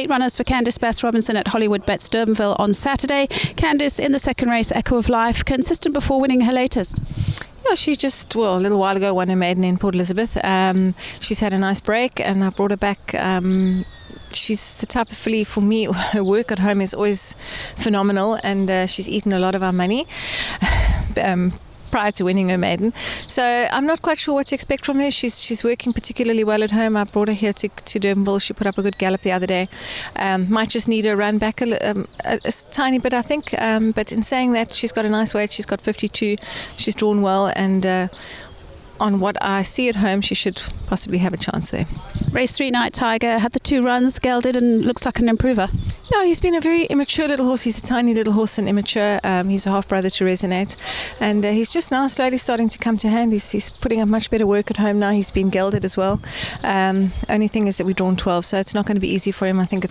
8 runners for Candice Bass-Robinson at Hollywood Bets Durbanville on Saturday. Candice in the second race, Echo of Life, consistent before winning her latest. Yeah, she just, a little while ago won her maiden in Port Elizabeth. She's had a nice break and I brought her back. She's the type of filly, for me, her work at home is always phenomenal, and she's eaten a lot of our money prior to winning her maiden. So I'm not quite sure what to expect from her. She's working particularly well at home. I brought her here to Durbanville. She put up a good gallop the other day. Might just need a run back a tiny bit, I think. But in saying that, she's got a nice weight. She's got 52. She's drawn well, and on what I see at home, she should possibly have a chance there. Race 3, Night Tiger, had the 2 runs, gelded, and looks like an improver. No, he's been a very immature little horse. He's a tiny little horse and immature. He's a half brother to Resonate, and he's just now slowly starting to come to hand. He's putting up much better work at home now. He's been gelded as well. Only thing is that we've drawn 12, so it's not going to be easy for him. I think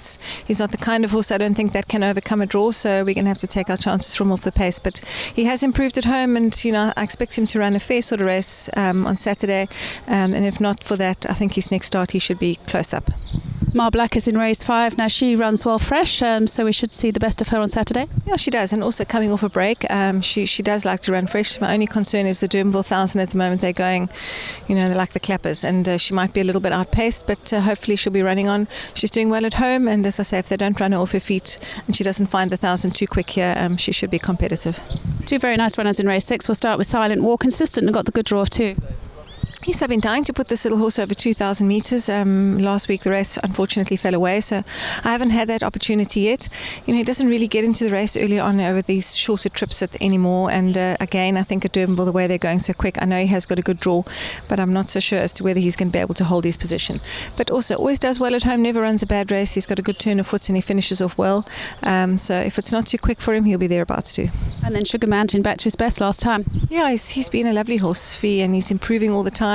he's not the kind of horse, I don't think, that can overcome a draw, so we're going to have to take our chances from off the pace. But he has improved at home, and I expect him to run a fair sort of race on Saturday, and if not for that, I think his next start he should be close up. Mar Black is in race 5 now. She runs well fresh, so we should see the best of her on Saturday. Yeah, she does, and also coming off a break, she does like to run fresh. My only concern is the Durbanville 1000 at the moment. They're going, they're like the clappers, and she might be a little bit outpaced, but hopefully she'll be running on. She's doing well at home, and as I say, if they don't run her off her feet and she doesn't find the 1000 too quick here, she should be competitive. 2 very nice runners in race 6. We'll start with Silent War, consistent and got the good draw of 2. Yes, I've been dying to put this little horse over 2,000 metres. Last week the race unfortunately fell away, so I haven't had that opportunity yet. He doesn't really get into the race early on over these shorter trips anymore, and again, I think at Durbanville, the way they're going so quick, I know he has got a good draw, but I'm not so sure as to whether he's going to be able to hold his position. But also always does well at home, never runs a bad race. He's got a good turn of foot and he finishes off well, so if it's not too quick for him, he'll be thereabouts too. And then Sugar Mountain back to his best last time. Yeah, he's been a lovely horse, Fee, and he's improving all the time.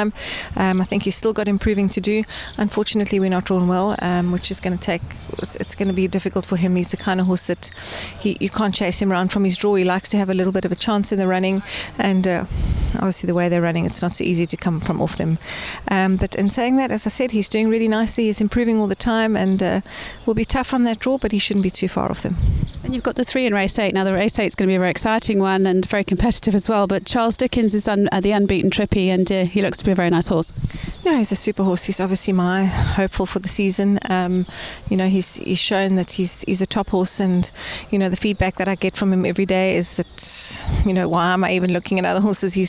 I think he's still got improving to do. Unfortunately, we're not drawn well, which is going to take. It's going to be difficult for him. He's the kind of horse that you can't chase him around from his draw. He likes to have a little bit of a chance in the running, and obviously the way they're running, it's not so easy to come from off them. But in saying that, as I said, he's doing really nicely. He's improving all the time, and will be tough from that draw, but he shouldn't be too far off them. And you've got the 3 in race 8. Now the race 8 is going to be a very exciting one and very competitive as well. But Charles Dickens is the unbeaten Trippy, and he looks to be a very nice horse. Yeah, he's a super horse. He's obviously my hopeful for the season. He's shown that he's a top horse, and the feedback that I get from him every day is that why am I even looking at other horses? He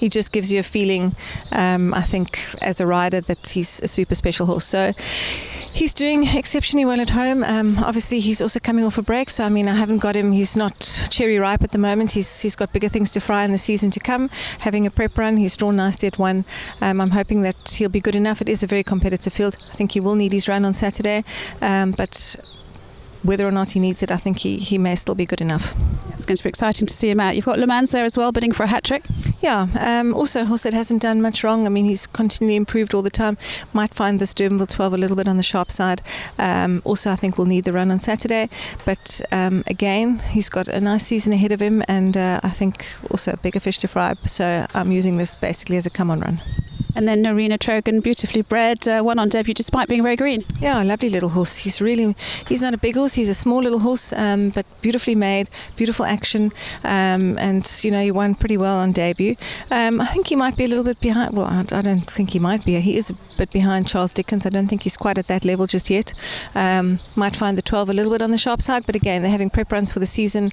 just gives you a feeling, I think, as a rider, that he's a super special horse. So he's doing exceptionally well at home. Obviously, he's also coming off a break, so I haven't got him. He's not cherry ripe at the moment. He's got bigger things to fry in the season to come. Having a prep run, he's drawn nicely at 1. I'm hoping that he'll be good enough. It is a very competitive field. I think he will need his run on Saturday, but whether or not he needs it, I think he may still be good enough. It's going to be exciting to see him out. You've got Le Mans there as well, bidding for a hat-trick. Yeah, also a horse that hasn't done much wrong. He's continually improved all the time. Might find this Durbanville 12 a little bit on the sharp side. Also, I think we'll need the run on Saturday. But again, he's got a nice season ahead of him, and I think also a bigger fish to fry. So I'm using this basically as a come-on run. And then Narina Trogan, beautifully bred, won on debut despite being very green. Yeah, a lovely little horse. He's not a big horse, he's a small little horse, but beautifully made, beautiful action, and he won pretty well on debut. I think he might be a little bit behind. Well, I don't think he might be. He is a bit behind Charles Dickens. I don't think he's quite at that level just yet. Might find the 12 a little bit on the sharp side, but again, they're having prep runs for the season.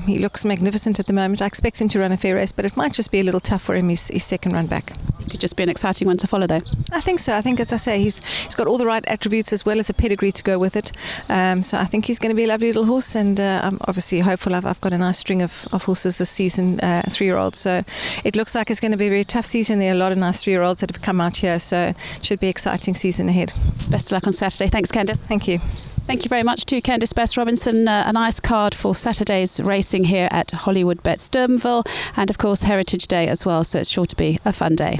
He looks magnificent at the moment. I expect him to run a fair race, but it might just be a little tough for him, his second run back. Could just be an exciting one to follow, though. I think so. I think, as I say, he's got all the right attributes as well as a pedigree to go with it. So I think he's going to be a lovely little horse, and I'm obviously hopeful. I've got a nice string of horses this season, 3-year-olds. So it looks like it's going to be a very tough season. There are a lot of nice 3-year-olds that have come out here, so it should be an exciting season ahead. Best of luck on Saturday. Thanks, Candice. Thank you. Thank you very much to Candice Bass-Robinson. A nice card for Saturday's racing here at Hollywood Bets Durbanville, and of course Heritage Day as well, so it's sure to be a fun day.